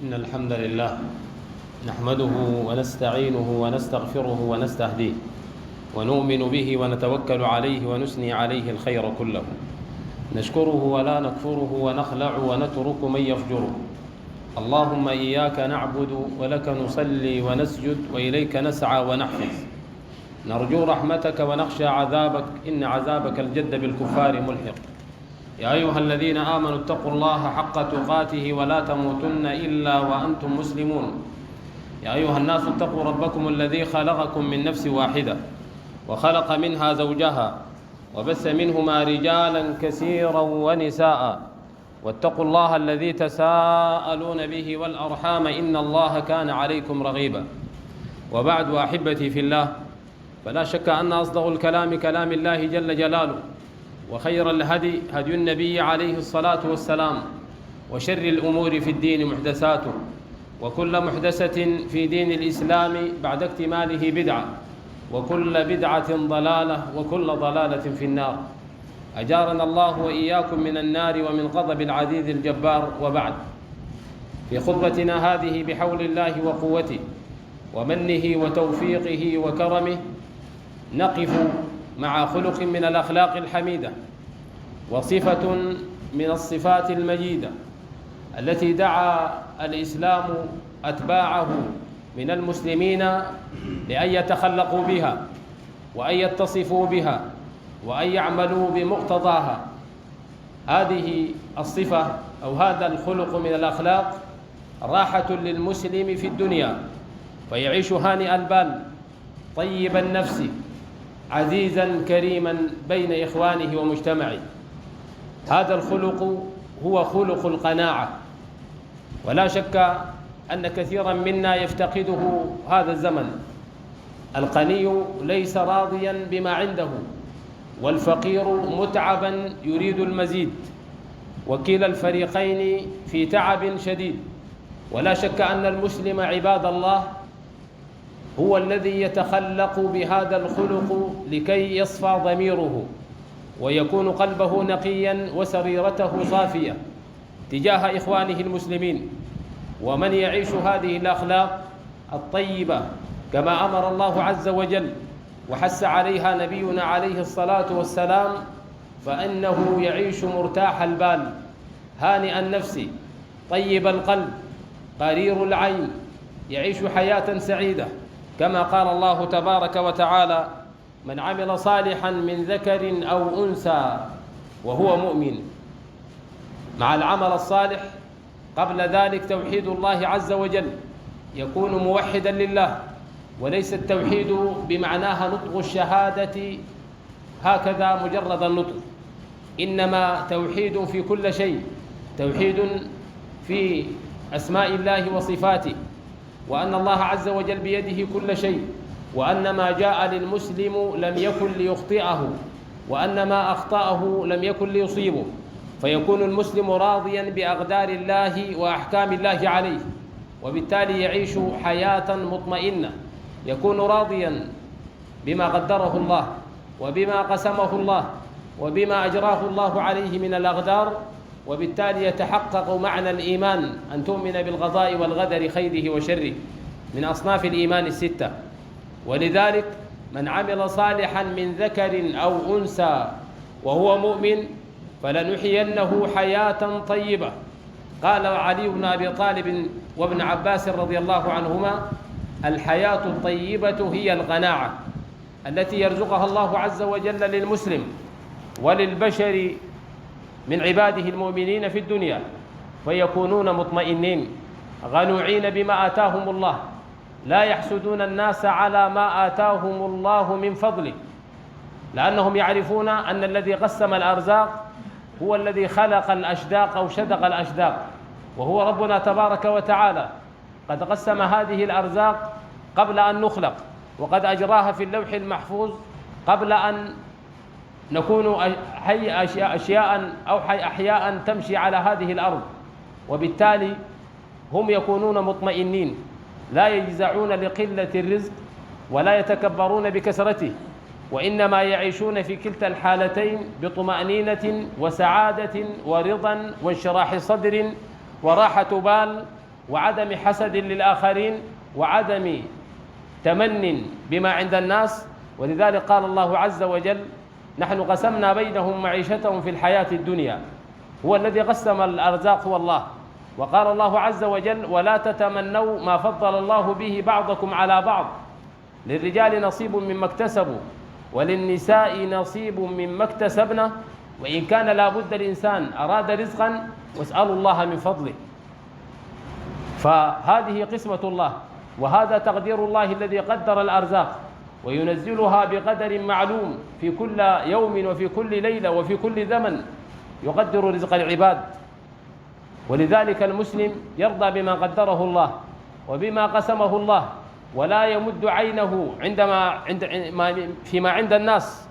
إن الحمد لله نحمده ونستعينه ونستغفره ونستهديه ونؤمن به ونتوكل عليه ونثني عليه الخير كله، نشكره ولا نكفره ونخلع ونترك من يفجره. اللهم إياك نعبد ولك نصلي ونسجد وإليك نسعى ونحفظ، نرجو رحمتك ونخشى عذابك، إن عذابك الجد بالكفار ملحق. يا أيها الذين آمنوا اتقوا الله حق تقاته ولا تموتن إلا وأنتم مسلمون. يا أيها الناس اتقوا ربكم الذي خلقكم من نفس واحدة وخلق منها زوجها وبث منهما رجالا كثيرا ونساء، واتقوا الله الذي تساءلون به والأرحام إن الله كان عليكم رقيبا. وبعد، أحبتي في الله، فلا شك أن أصدق الكلام كلام الله جل جلاله، وخير الهدي هدي النبي عليه الصلاة والسلام، وشر الأمور في الدين محدثاته، وكل محدثة في دين الإسلام بعد اكتماله بدعة، وكل بدعة ضلالة، وكل ضلالة في النار. أجارنا الله وإياكم من النار ومن غضب العزيز الجبار. وبعد، في خطبتنا هذه بحول الله وقوته ومنه وتوفيقه وكرمه نقف مع خلق من الأخلاق الحميدة وصفة من الصفات المجيدة التي دعا الإسلام أتباعه من المسلمين لأن يتخلقوا بها وأن يتصفوا بها وأن يعملوا بمقتضاها. هذه الصفة أو هذا الخلق من الأخلاق راحة للمسلم في الدنيا، فيعيش هانئ البال طيب النفس عزيزا كريما بين إخوانه ومجتمعه. هذا الخلق هو خلق القناعة، ولا شك أن كثيرا منا يفتقده هذا الزمن. الغني ليس راضيا بما عنده، والفقير متعبا يريد المزيد، وكلا الفريقين في تعب شديد. ولا شك أن المسلم عباد الله هو الذي يتخلق بهذا الخلق لكي يصفى ضميره ويكون قلبه نقيا وسريرته صافية تجاه إخوانه المسلمين. ومن يعيش هذه الأخلاق الطيبة كما أمر الله عز وجل وحث عليها نبينا عليه الصلاة والسلام، فإنه يعيش مرتاح البال هانئ النفس طيب القلب قرير العين، يعيش حياة سعيدة، كما قال الله تبارك وتعالى: من عمل صالحا من ذكر أو أنثى وهو مؤمن. مع العمل الصالح قبل ذلك توحيد الله عز وجل، يكون موحدا لله، وليس التوحيد بمعناها نطق الشهادة هكذا مجرد النطق، إنما توحيد في كل شيء، توحيد في أسماء الله وصفاته، وأن الله عز وجل بيده كل شيء، وأن ما جاء للمسلم لم يكن ليخطئه، وأن ما أخطأه لم يكن ليصيبه، فيكون المسلم راضيا بأقدار الله وأحكام الله عليه، وبالتالي يعيش حياة مطمئنة، يكون راضيا بما قدره الله وبما قسمه الله وبما أجراه الله عليه من الأقدار، وبالتالي يتحقق معنى الإيمان، أن تؤمن بالقضاء والقدر خيره وشره من أصناف الإيمان الستة. ولذلك من عمل صالحا من ذكر أو أنثى وهو مؤمن فلنحيينه حياة طيبة. قال علي بن أبي طالب وابن عباس رضي الله عنهما: الحياة الطيبة هي القناعة التي يرزقها الله عز وجل للمسلم وللبشر من عباده المؤمنين في الدنيا، فيكونون مطمئنين غنوعين بما آتاهم الله، لا يحسدون الناس على ما آتاهم الله من فضله، لأنهم يعرفون أن الذي قسم الأرزاق هو الذي خلق الأشداق أو شدق الأشداق، وهو ربنا تبارك وتعالى. قد قسم هذه الأرزاق قبل أن نخلق، وقد أجراها في اللوح المحفوظ قبل أن نكون أحياء تمشي على هذه الأرض، وبالتالي هم يكونون مطمئنين، لا يجزعون لقلة الرزق ولا يتكبرون بكثرته، وإنما يعيشون في كلتا الحالتين بطمأنينة وسعادة ورضا وانشراح صدر وراحة بال وعدم حسد للآخرين وعدم تمن بما عند الناس. ولذلك قال الله عز وجل: نحن قسمنا بينهم معيشتهم في الحياة الدنيا. هو الذي قسم الأرزاق هو الله. وقال الله عز وجل: ولا تتمنوا ما فضل الله به بعضكم على بعض، للرجال نصيب مما اكتسبوا وللنساء نصيب مما اكتسبنا، وإن كان لا بد الإنسان أراد رزقا واسألوا الله من فضله. فهذه قسمة الله، وهذا تقدير الله الذي قدر الأرزاق وينزلها بقدر معلوم في كل يوم وفي كل ليلة وفي كل زمن يقدر رزق العباد. ولذلك المسلم يرضى بما قدره الله وبما قسمه الله، ولا يمد عينه فيما عند الناس،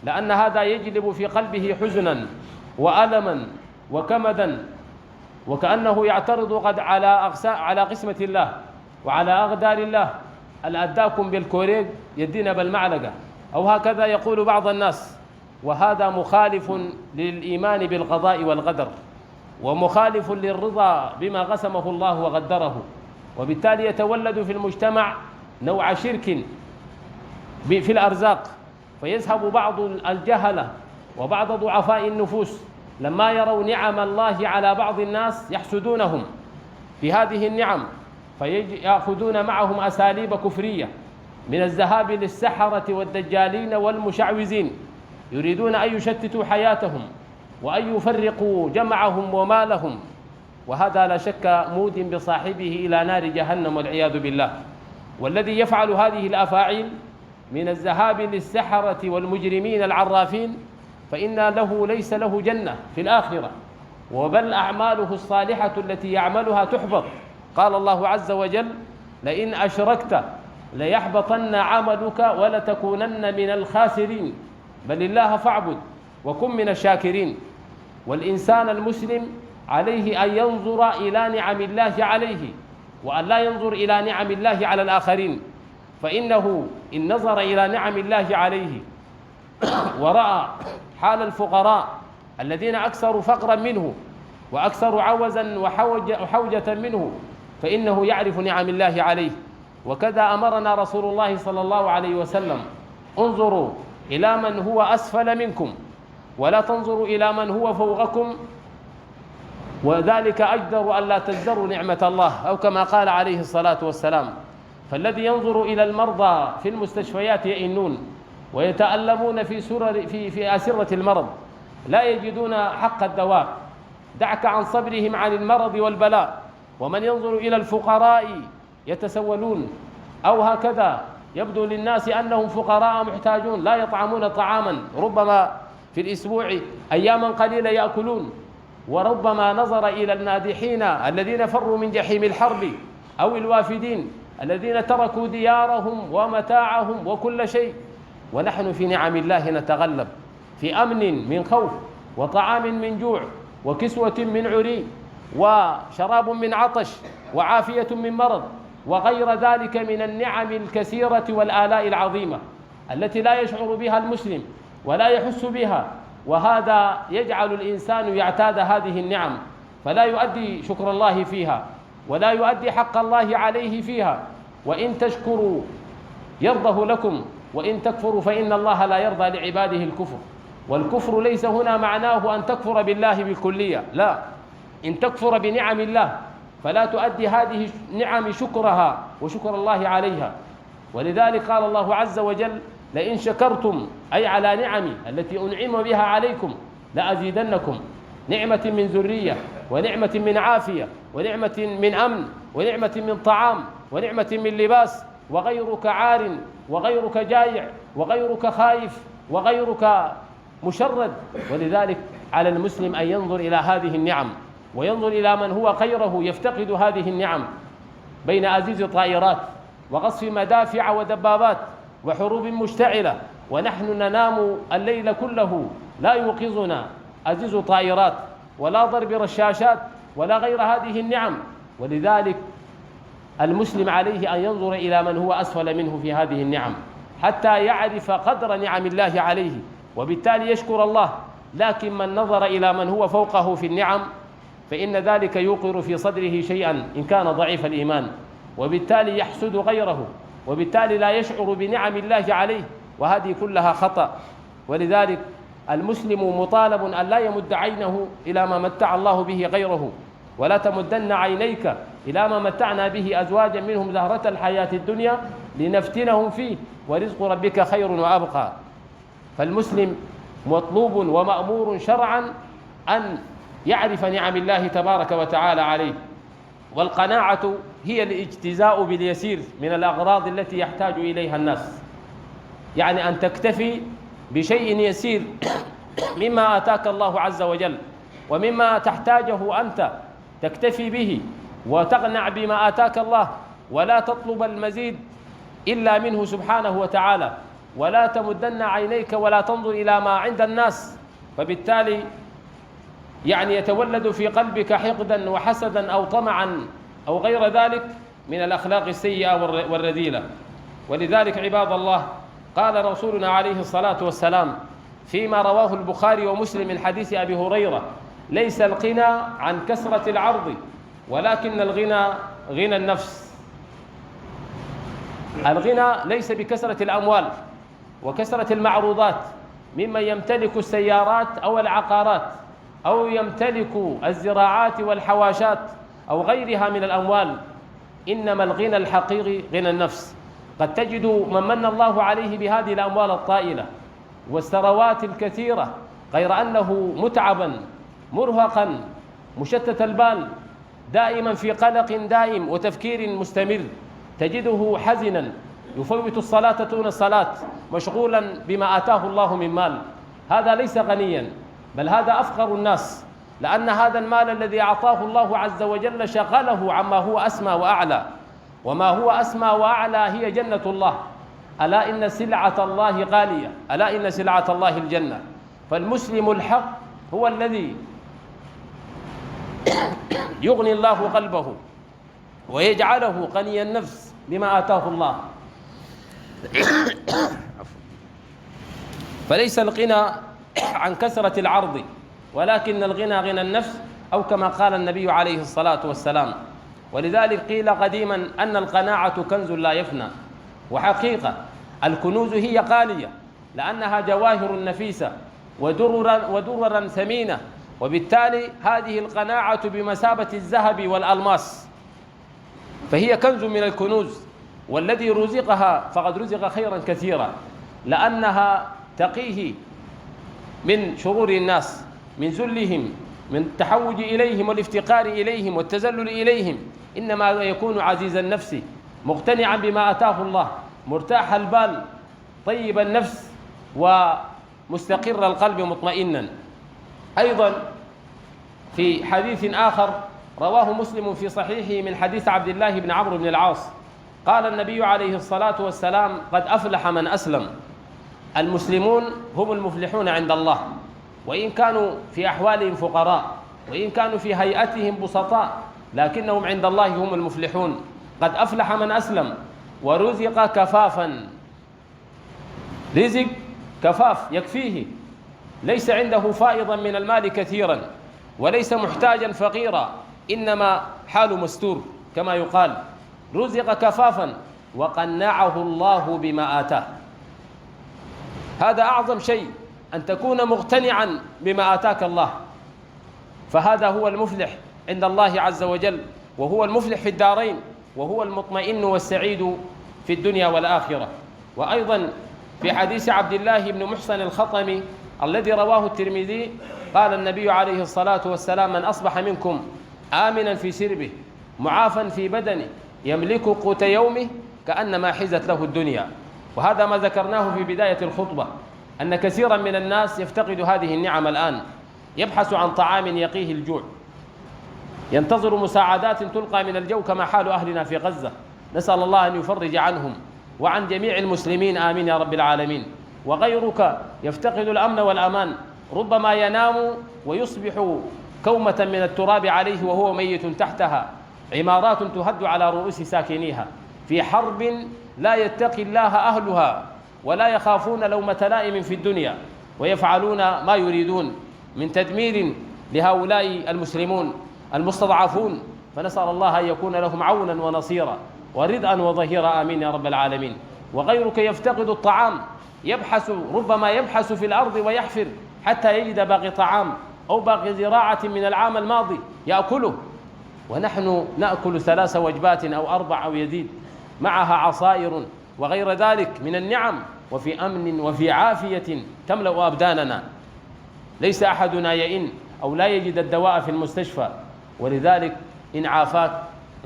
لأن هذا يجلب في قلبه حزنا وألما وكمدا، وكأنه يعترض قد على قسمة الله وعلى أقدار الله. الأداكم بالكوريج يدينا بالمعلقة، أو هكذا يقول بعض الناس، وهذا مخالف للإيمان بالقضاء والقدر، ومخالف للرضا بما قسمه الله وقدره. وبالتالي يتولد في المجتمع نوع شرك في الأرزاق، فيذهب بعض الجهلة وبعض ضعفاء النفوس لما يروا نعم الله على بعض الناس يحسدونهم في هذه النعم، فيأخذون معهم أساليب كفرية من الذهاب للسحرة والدجالين والمشعوذين، يريدون أن يشتتوا حياتهم وأن يفرقوا جمعهم ومالهم، وهذا لا شك مود بصاحبه إلى نار جهنم والعياذ بالله. والذي يفعل هذه الأفاعيل من الذهاب للسحرة والمجرمين العرافين فإن له ليس له جنة في الآخرة، وبل أعماله الصالحة التي يعملها تحبط. قال الله عز وجل: لئن أشركت ليحبطن عملك ولتكونن من الخاسرين، بل الله فاعبد وكن من الشاكرين. والإنسان المسلم عليه أن ينظر إلى نعم الله عليه، وأن لا ينظر إلى نعم الله على الآخرين، فإنه إن نظر إلى نعم الله عليه ورأى حال الفقراء الذين أكثر فقرا منه وأكثر عوزا وحوجة منه فإنه يعرف نعم الله عليه. وكذا أمرنا رسول الله صلى الله عليه وسلم: انظروا إلى من هو أسفل منكم ولا تنظروا إلى من هو فوقكم، وذلك أجدر ألا تزدروا نعمة الله، أو كما قال عليه الصلاة والسلام. فالذي ينظر إلى المرضى في المستشفيات يئنون ويتألمون في أسرة المرض، لا يجدون حق الدواء، دعك عن صبرهم عن المرض والبلاء. ومن ينظر إلى الفقراء يتسولون، أو هكذا يبدو للناس أنهم فقراء محتاجون لا يطعمون طعاما، ربما في الأسبوع أياما قليلة يأكلون. وربما نظر إلى النادحين الذين فروا من جحيم الحرب، أو الوافدين الذين تركوا ديارهم ومتاعهم وكل شيء. ونحن في نعم الله نتغلب، في أمن من خوف، وطعام من جوع، وكسوة من عري، وشراب من عطش، وعافية من مرض، وغير ذلك من النعم الكثيرة والآلاء العظيمة التي لا يشعر بها المسلم ولا يحس بها. وهذا يجعل الإنسان يعتاد هذه النعم فلا يؤدي شكر الله فيها ولا يؤدي حق الله عليه فيها. وإن تشكروا يرضه لكم، وإن تكفروا فإن الله لا يرضى لعباده الكفر. والكفر ليس هنا معناه أن تكفر بالله بالكلية، لا، إن تكفر بنعم الله فلا تؤدي هذه النعم شكرها وشكر الله عليها. ولذلك قال الله عز وجل: لئن شكرتم، أي على نعمي التي أنعم بها عليكم، لأزيدنكم. نعمة من ذرية، ونعمة من عافية، ونعمة من أمن، ونعمة من طعام، ونعمة من لباس، وغيرك عار، وغيرك جائع، وغيرك خائف، وغيرك مشرد. ولذلك على المسلم أن ينظر إلى هذه النعم، وينظر إلى من هو خيره يفتقد هذه النعم، بين أزيز طائرات وقصف مدافع ودبابات وحروب مشتعلة، ونحن ننام الليل كله لا يوقظنا أزيز طائرات ولا ضرب رشاشات ولا غير هذه النعم. ولذلك المسلم عليه أن ينظر إلى من هو أسفل منه في هذه النعم حتى يعرف قدر نعم الله عليه، وبالتالي يشكر الله. لكن من نظر إلى من هو فوقه في النعم فإن ذلك يوقر في صدره شيئا إن كان ضعيف الإيمان، وبالتالي يحسد غيره، وبالتالي لا يشعر بنعم الله عليه، وهذه كلها خطأ. ولذلك المسلم مطالب أن لا يمد عينه إلى ما متع الله به غيره، ولا تمدن عينيك إلى ما متعنا به أزواجا منهم زهرة الحياة الدنيا لنفتنهم فيه ورزق ربك خير وأبقى. فالمسلم مطلوب ومأمور شرعا أن يعرف نعم الله تبارك وتعالى عليه، والقناعة هي الاجتزاء باليسير من الأغراض التي يحتاج إليها الناس، يعني أن تكتفي بشيء يسير مما آتاك الله عز وجل ومما تحتاجه أنت، تكتفي به وتقنع بما آتاك الله، ولا تطلب المزيد إلا منه سبحانه وتعالى، ولا تمدن عينيك ولا تنظر إلى ما عند الناس، فبالتالي يعني يتولد في قلبك حقدا وحسدا أو طمعا أو غير ذلك من الأخلاق السيئة والرذيلة. ولذلك عباد الله قال رسولنا عليه الصلاة والسلام فيما رواه البخاري ومسلم من حديث أبي هريرة: ليس الغنى عن كثرة العرض ولكن الغنى غنى النفس. الغنى ليس بكثرة الأموال وكثرة المعروضات ممن يمتلك السيارات أو العقارات أو يمتلك الزراعات والحواشات أو غيرها من الأموال، إنما الغنى الحقيقي غنى النفس. قد تجد من من الله عليه بهذه الأموال الطائلة والثروات الكثيرة غير أنه متعبا مرهقا مشتت البال دائما في قلق دائم وتفكير مستمر، تجده حزنا يفوت الصلاة دون الصلاة مشغولا بما آتاه الله من مال. هذا ليس غنيا، بل هذا أفقر الناس، لأن هذا المال الذي أعطاه الله عز وجل شغله عما هو أسمى وأعلى، وما هو أسمى وأعلى هي جنة الله. ألا إن سلعة الله غالية، ألا إن سلعة الله الجنة. فالمسلم الحق هو الذي يغني الله قلبه ويجعله غني النفس بما آتاه الله. فليس الغنى عن كثرة العرض ولكن الغنى غنى النفس، أو كما قال النبي عليه الصلاة والسلام. ولذلك قيل قديما أن القناعة كنز لا يفنى، وحقيقة الكنوز هي غالية لأنها جواهر نفيسة ودررا ثمينة، وبالتالي هذه القناعة بمثابة الذهب والألماس، فهي كنز من الكنوز، والذي رزقها فقد رزق خيرا كثيرا، لأنها تقيه من شرور الناس، من ذلهم، من التحوج إليهم والافتقار إليهم والتذلل إليهم. إنما يكون عزيز النفس مقتنعا بما آتاه الله، مرتاح البال، طيب النفس، ومستقر القلب مطمئنا. أيضا في حديث آخر رواه مسلم في صحيحه من حديث عبد الله بن عمرو بن العاص قال النبي عليه الصلاة والسلام: قد أفلح من أسلم. المسلمون هم المفلحون عند الله، وإن كانوا في أحوالهم فقراء، وإن كانوا في هيئتهم بسطاء، لكنهم عند الله هم المفلحون. قد أفلح من أسلم ورزق كفافا، رزق كفاف يكفيه، ليس عنده فائضا من المال كثيرا، وليس محتاجا فقيرا، إنما حال مستور كما يقال. رزق كفافا وقنعه الله بما آتاه. هذا أعظم شيء، أن تكون مقتنعا بما آتاك الله، فهذا هو المفلح عند الله عز وجل، وهو المفلح في الدارين، وهو المطمئن والسعيد في الدنيا والآخرة. وأيضا في حديث عبد الله بن محسن الخطمي الذي رواه الترمذي قال النبي عليه الصلاة والسلام: من أصبح منكم آمنا في سربه معافا في بدنه يملك قوت يومه كأنما حزت له الدنيا. وهذا ما ذكرناه في بداية الخطبة، أن كثيرا من الناس يفتقد هذه النعم الآن، يبحث عن طعام يقيه الجوع، ينتظر مساعدات تلقى من الجو كما حال أهلنا في غزة. نسأل الله أن يفرج عنهم وعن جميع المسلمين، آمين يا رب العالمين. وغيرك يفتقد الأمن والأمان، ربما ينام ويصبح كومة من التراب عليه وهو ميت تحتها، عمارات تهد على رؤوس ساكنيها، في حرب لا يتقي الله أهلها ولا يخافون لومة لائم في الدنيا، ويفعلون ما يريدون من تدمير لهؤلاء المسلمون المستضعفون، فنسأل الله أن يكون لهم عونا ونصيرا وردءا وظهيرا، آمين يا رب العالمين. وغيرك يفتقد الطعام، ربما يبحث في الأرض ويحفر حتى يجد باقي طعام أو باقي زراعة من العام الماضي يأكله، ونحن نأكل 3 وجبات أو 4 أو يزيد، معها عصائر وغير ذلك من النعم، وفي أمن وفي عافية تملأ أبداننا. ليس أحدنا يئن أو لا يجد الدواء في المستشفى، ولذلك إن عافاك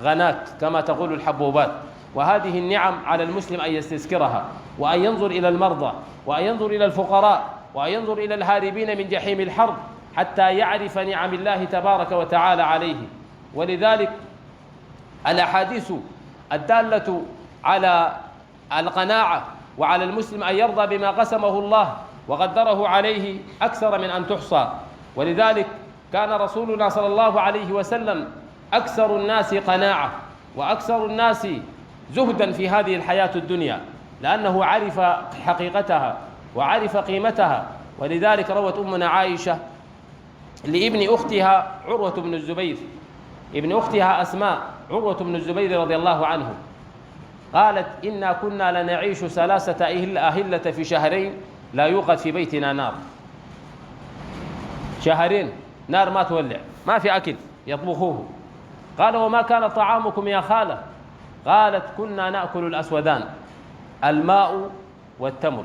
غناك كما تقول الحبوبات. وهذه النعم على المسلم أن يستذكرها، وأن ينظر إلى المرضى، وأن ينظر إلى الفقراء، وأن ينظر إلى الهاربين من جحيم الحرب، حتى يعرف نعم الله تبارك وتعالى عليه. ولذلك الأحاديث الدالة على القناعة وعلى المسلم أن يرضى بما قسمه الله وقدره عليه أكثر من أن تحصى. ولذلك كان رسولنا صلى الله عليه وسلم أكثر الناس قناعة وأكثر الناس زهدا في هذه الحياة الدنيا، لأنه عرف حقيقتها وعرف قيمتها. ولذلك روت أمنا عائشة لابن أختها عروة بن الزبير، ابن أختها أسماء عروة بن الزبير رضي الله عنه، قالت: إنا كنا لنعيش 3 أهلة في شهرين لا يوقد في بيتنا نار. شهرين نار ما تولع، ما في أكل يطبخوه. قال: وما كان طعامكم يا خالة؟ قالت: كنا نأكل الأسودان، الماء والتمر.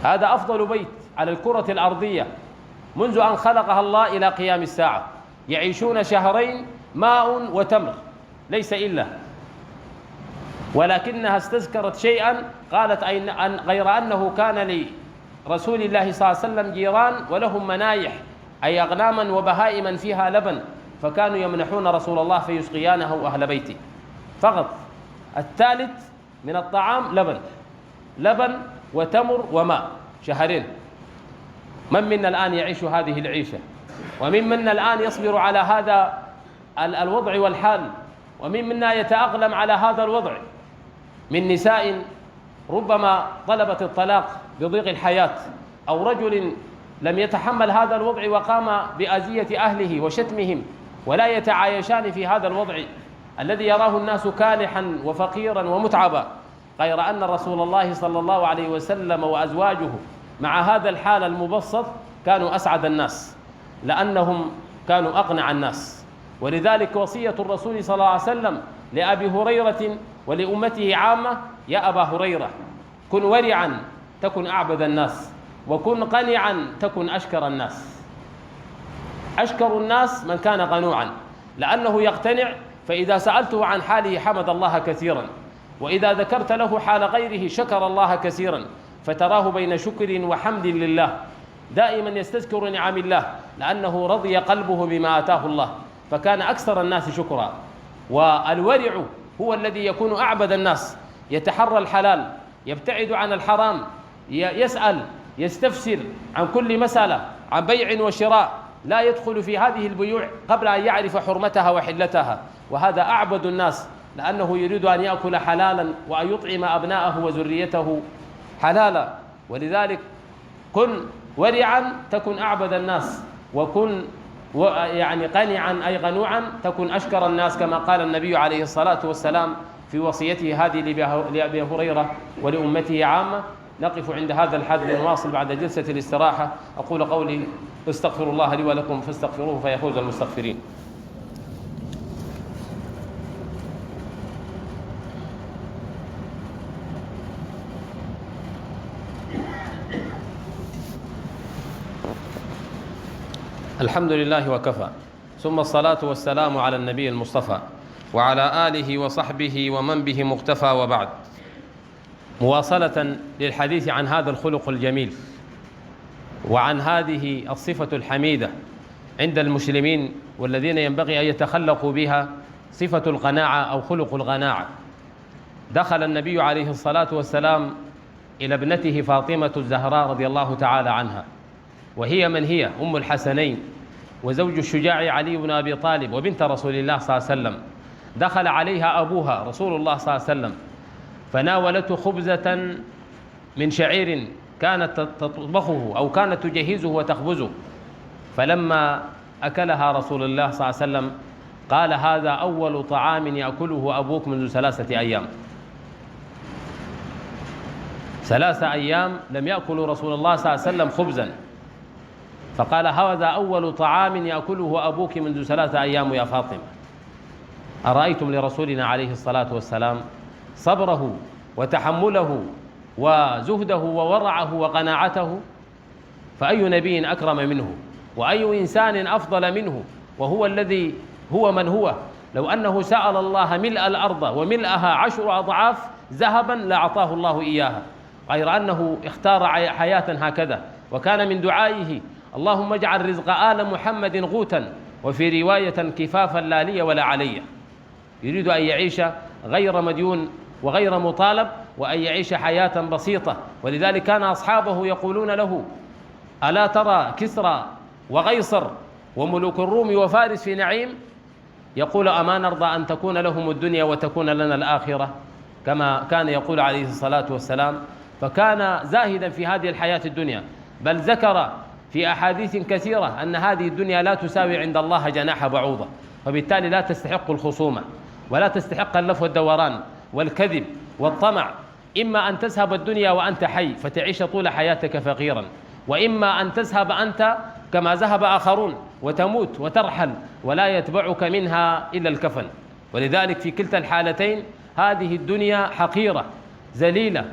هذا أفضل بيت على الكرة الأرضية منذ أن خلقها الله إلى قيام الساعة، يعيشون شهرين ماء وتمر ليس إلا. ولكنها استذكرت شيئا، قالت: غير أنه كان لرسول الله صلى الله عليه وسلم جيران ولهم منايح، أي أغناما وبهائما فيها لبن، فكانوا يمنحون رسول الله فيسقيانه أهل بيته فقط. الثالث من الطعام لبن وتمر وماء، شهرين. من منا الآن يعيش هذه العيشة؟ ومن منا الآن يصبر على هذا الوضع والحال؟ ومن منا يتأقلم على هذا الوضع؟ من نساء ربما طلبت الطلاق بضيق الحياة، أو رجل لم يتحمل هذا الوضع وقام بأذية أهله وشتمهم، ولا يتعايشان في هذا الوضع الذي يراه الناس كالحا وفقيرا ومتعبا، غير أن رسول الله صلى الله عليه وسلم وأزواجه مع هذا الحال المبسط كانوا أسعد الناس، لأنهم كانوا أقنع الناس. ولذلك وصية الرسول صلى الله عليه وسلم لأبي هريرة ولأمته عامة: يا أبا هريرة، كن ورعا تكن أعبد الناس، وكن قنعا تكن أشكر الناس. أشكر الناس من كان قنوعا، لأنه يقتنع، فإذا سألته عن حاله حمد الله كثيرا، وإذا ذكرت له حال غيره شكر الله كثيرا، فتراه بين شكر وحمد لله، دائما يستذكر نعم الله، لأنه رضي قلبه بما آتاه الله، فكان أكثر الناس شكرا. والورع هو الذي يكون أعبد الناس، يتحرى الحلال، يبتعد عن الحرام، يسأل يستفسر عن كل مسألة، عن بيع وشراء، لا يدخل في هذه البيوع قبل أن يعرف حرمتها وحلتها. وهذا أعبد الناس، لأنه يريد أن يأكل حلالا وأن يطعم أبناءه وذريته حلالا. ولذلك كن ورعا تكن أعبد الناس، وكن قنعا أي قنوعا تكن أشكر الناس، كما قال النبي عليه الصلاة والسلام في وصيته هذه لأبي هريرة ولأمته عامة. نقف عند هذا الحد ونواصل بعد جلسة الاستراحة. أقول قولي استغفر الله لي ولكم فاستغفروه فيفوز المستغفرين. الحمد لله وكفى، ثم الصلاة والسلام على النبي المصطفى وعلى آله وصحبه ومن به مقتفى، وبعد. مواصلة للحديث عن هذا الخلق الجميل وعن هذه الصفة الحميدة عند المسلمين، والذين ينبغي أن يتخلقوا بها، صفة القناعة أو خلق القناعة. دخل النبي عليه الصلاة والسلام إلى ابنته فاطمة الزهراء رضي الله تعالى عنها، وهي من هي أم الحسنين وزوج الشجاع علي بن أبي طالب وبنت رسول الله صلى الله عليه وسلم. دخل عليها أبوها رسول الله صلى الله عليه وسلم، فناولته خبزة من شعير كانت تطبخه أو كانت تجهزه وتخبزه، فلما أكلها رسول الله صلى الله عليه وسلم قال: هذا أول طعام يأكله أبوك منذ 3 أيام. 3 أيام لم يأكل رسول الله صلى الله عليه وسلم خبزا، فقال: هذا أول طعام يأكله أبوك منذ 3 أيام يا فاطمة. أرأيتم لرسولنا عليه الصلاة والسلام صبره وتحمله وزهده وورعه وقناعته؟ فأي نبي أكرم منه، وأي إنسان أفضل منه، وهو الذي هو من هو. لو أنه سأل الله ملء الأرض وملءها 10 أضعاف ذهبا لأعطاه الله إياها، غير أنه اختار حياة هكذا. وكان من دعائه: اللهم اجعل رزق آل محمد غوتا، وفي رواية كفافا لا لي ولا علي. يريد أن يعيش غير مديون وغير مطالب، وأن يعيش حياة بسيطة. ولذلك كان أصحابه يقولون له: ألا ترى كسرى وقيصر وملوك الروم وفارس في نعيم؟ يقول: أما نرضى أن تكون لهم الدنيا وتكون لنا الآخرة؟ كما كان يقول عليه الصلاة والسلام. فكان زاهدا في هذه الحياة الدنيا، بل ذكر في أحاديث كثيرة أن هذه الدنيا لا تساوي عند الله جناح بعوضة، وبالتالي لا تستحق الخصومة، ولا تستحق اللف والدوران والكذب والطمع. إما أن تذهب الدنيا وأنت حي فتعيش طول حياتك فقيرا، وإما أن تذهب أنت كما ذهب آخرون وتموت وترحل ولا يتبعك منها إلا الكفن. ولذلك في كلتا الحالتين هذه الدنيا حقيرة ذليلة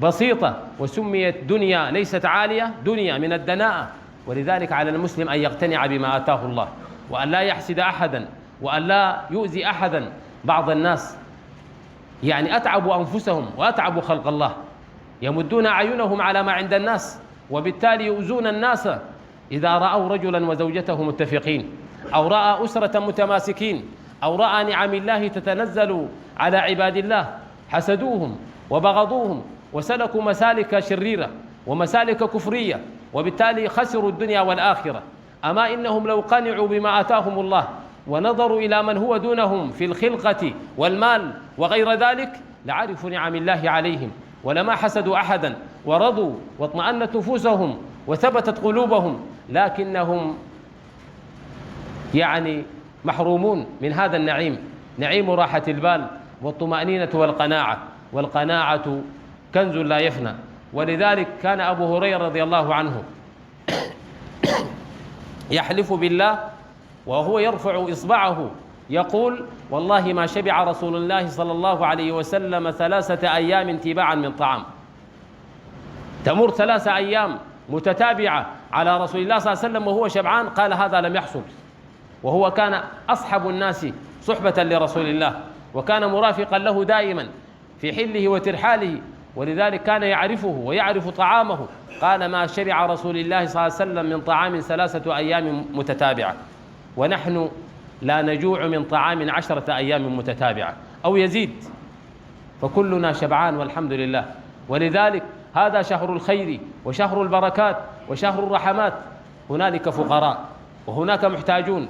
بسيطة، وسميت دنيا ليست عالية، دنيا من الدناءة. ولذلك على المسلم أن يقتنع بما آتاه الله، وأن لا يحسد أحدا، وأن لا يؤذي أحدا. بعض الناس يعني أتعبوا أنفسهم وأتعبوا خلق الله، يمدون أعينهم على ما عند الناس، وبالتالي يؤذون الناس. إذا رأوا رجلا وزوجته متفقين، أو رأى أسرة متماسكين، أو رأى نعم الله تتنزل على عباد الله، حسدوهم وبغضوهم وسلكوا مسالك شريرة ومسالك كفرية، وبالتالي خسروا الدنيا والآخرة. أما إنهم لو قنعوا بما آتاهم الله ونظروا إلى من هو دونهم في الخلقة والمال وغير ذلك لعرفوا نعم الله عليهم، ولما حسدوا أحدا، ورضوا واطمأنت نفوسهم وثبتت قلوبهم، لكنهم يعني محرومون من هذا النعيم، نعيم راحة البال والطمأنينة والقناعة. والقناعة كنز لا يفنى. ولذلك كان أبو هريرة رضي الله عنه يحلف بالله وهو يرفع إصبعه يقول: والله ما شبع رسول الله صلى الله عليه وسلم 3 أيام تباعا من طعام. تمر 3 أيام متتابعة على رسول الله صلى الله عليه وسلم وهو شبعان، قال: هذا لم يحصل. وهو كان أصحب الناس صحبة لرسول الله، وكان مرافقا له دائما في حله وترحاله، ولذلك كان يعرفه ويعرف طعامه. قال: ما شبع رسول الله صلى الله عليه وسلم من طعام 3 أيام متتابعة، ونحن لا نجوع من طعام 10 أيام متتابعة أو يزيد، فكلنا شبعان والحمد لله. ولذلك هذا شهر الخير وشهر البركات وشهر الرحمات. هنالك فقراء وهناك محتاجون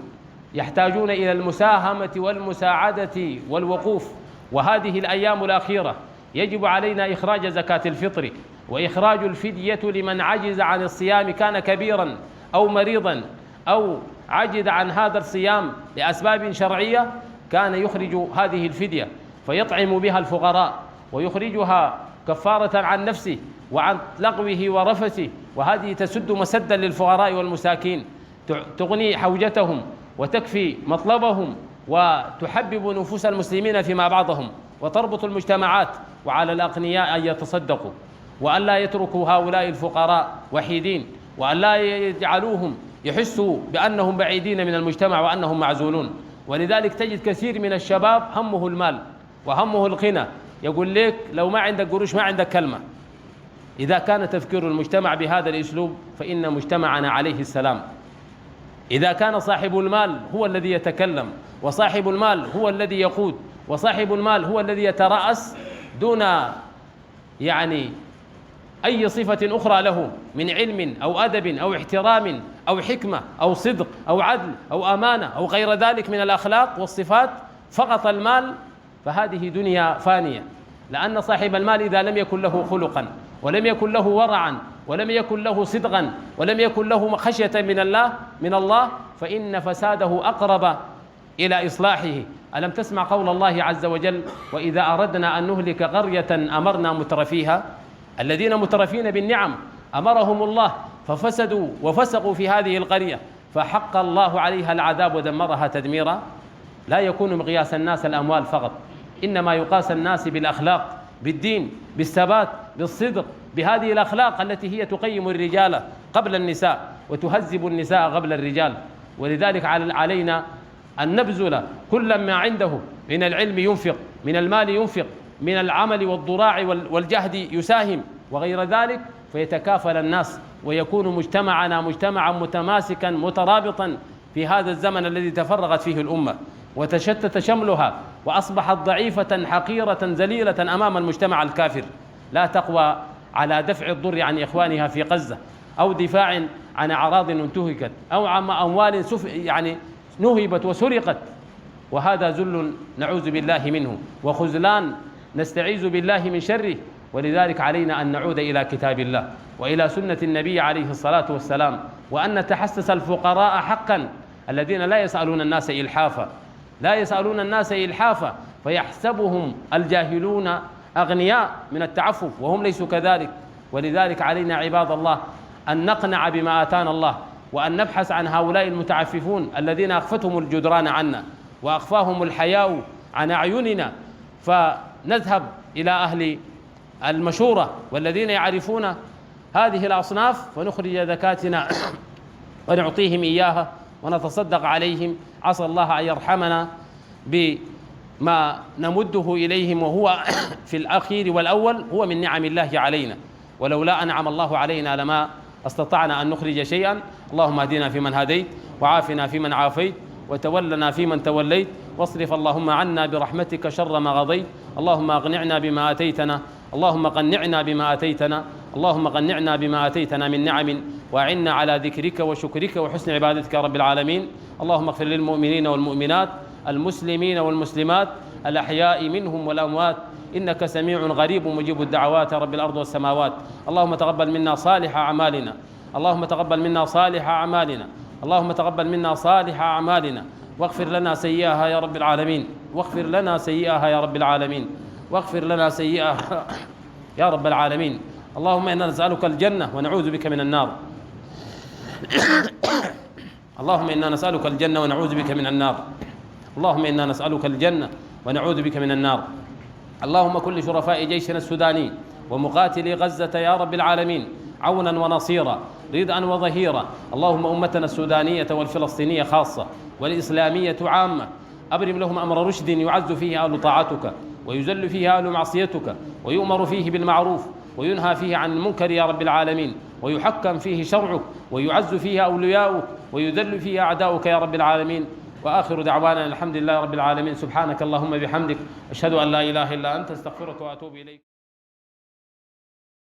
يحتاجون إلى المساهمة والمساعدة والوقوف. وهذه الأيام الأخيرة يجب علينا إخراج زكاة الفطر وإخراج الفدية لمن عجز عن الصيام، كان كبيرا أو مريضا أو عجز عن هذا الصيام لأسباب شرعية، كان يخرج هذه الفدية فيطعم بها الفقراء ويخرجها كفارة عن نفسه وعن لغوه ورفثه، وهذه تسد مسدا للفقراء والمساكين، تغني حوجتهم وتكفي مطلبهم وتحبب نفوس المسلمين فيما بعضهم وتربط المجتمعات. وعلى الأغنياء أن يتصدقوا، وأن لا يتركوا هؤلاء الفقراء وحيدين، وأن لا يجعلوهم يحسوا بأنهم بعيدين من المجتمع وأنهم معزولون. ولذلك تجد كثير من الشباب همه المال وهمه الغنى، يقول لك لو ما عندك قروش ما عندك كلمة. إذا كان تفكير المجتمع بهذا الأسلوب فإن مجتمعنا عليه السلام. إذا كان صاحب المال هو الذي يتكلم، وصاحب المال هو الذي يقود، وصاحب المال هو الذي يترأس دون يعني أي صفة أخرى له من علم أو أدب أو احترام أو حكمة أو صدق أو عدل أو أمانة أو غير ذلك من الأخلاق والصفات، فقط المال، فهذه دنيا فانية. لأن صاحب المال إذا لم يكن له خلقا ولم يكن له ورعا ولم يكن له صدقا ولم يكن له خشية من الله فإن فساده أقرب إلى إصلاحه. ألم تسمع قول الله عز وجل: وإذا أردنا أن نهلك قرية أمرنا مترفيها. الذين مترفين بالنعم أمرهم الله ففسدوا وفسقوا في هذه القرية، فحق الله عليها العذاب ودمرها تدميرا. لا يكون مقياس الناس الأموال فقط، إنما يقاس الناس بالأخلاق، بالدين، بالثبات، بالصدق، بهذه الأخلاق التي هي تقيم الرجال قبل النساء وتهذب النساء قبل الرجال. ولذلك علينا أن نبذل كل ما عنده من العلم ينفق، من المال ينفق، من العمل والضراع والجهد يساهم وغير ذلك، فيتكافل الناس ويكون مجتمعنا مجتمعا متماسكا مترابطا في هذا الزمن الذي تفرغت فيه الأمة وتشتت شملها وأصبحت ضعيفة حقيرة ذليلة أمام المجتمع الكافر، لا تقوى على دفع الضر عن إخوانها في غزة، أو دفاع عن أعراض انتهكت، أو عن أموال نهبت وسرقت. وهذا ذل نعوذ بالله منه وخذلان نستعيذ بالله من شره. ولذلك علينا أن نعود إلى كتاب الله وإلى سنة النبي عليه الصلاة والسلام، وأن نتحسس الفقراء حقا الذين لا يسألون الناس إلحافا، فيحسبهم الجاهلون أغنياء من التعفف وهم ليسوا كذلك. ولذلك علينا عباد الله أن نقنع بما آتانا الله، وأن نبحث عن هؤلاء المتعففون الذين أخفتهم الجدران عنا وأخفاهم الحياء عن أعيننا، فنذهب إلى أهل المشورة والذين يعرفون هذه الأصناف فنخرج زكاتنا ونعطيهم إياها ونتصدق عليهم، عسى الله أن يرحمنا بما نمده إليهم، وهو في الأخير والأول هو من نعم الله علينا، ولولا أنعم الله علينا لما استطعنا أن نخرج شيئا. اللهم اهدنا فيمن هديت، وعافنا فيمن عافيت، وتولنا فيمن توليت، واصرف اللهم عنا برحمتك شر ما قضيت. اللهم أقنعنا بما أتيتنا، اللهم قنعنا بما أتيتنا، اللهم قنعنا بما أتيتنا من نعم، وأعنا على ذكرك وشكرك وحسن عبادتك يا رب العالمين. اللهم اغفر للمؤمنين والمؤمنات، المسلمين والمسلمات، الأحياء منهم والأموات، إنك سميع غريب مجيب الدعوات يا رب الأرض والسماوات. اللهم تقبل منا صالح أعمالنا، اللهم تقبل منا صالح أعمالنا، اللهم تقبل منا صالح أعمالنا، واغفر لنا سيئها يا رب العالمين، واغفر لنا سيئها يا رب العالمين، واغفر لنا سيئها يا رب العالمين. اللهم إنا نسألك الجنة ونعوذ بك من النار. اللهم إنا نسألك الجنة ونعوذ بك من النار. اللهم إنا نسألك الجنة ونعوذ بك من النار. اللهم كن لشرفاء جيشنا السوداني ومقاتلي غزة يا رب العالمين عونا ونصيرا، ردءا وظهيرا. اللهم أمتنا السودانية والفلسطينية خاصة والإسلامية عامة أبرم لهم أمر رشد يعز فيه أهل طاعتك ويذل فيه أهل معصيتك، ويؤمر فيه بالمعروف وينهى فيه عن المنكر يا رب العالمين، ويحكم فيه شرعك ويعز فيه أولياؤك ويذل فيه أعداؤك يا رب العالمين. وآخر دعوانا الحمد لله رب العالمين. سبحانك اللهم بحمدك، أشهد أن لا إله إلا أنت، استغفرك وأتوب إليك.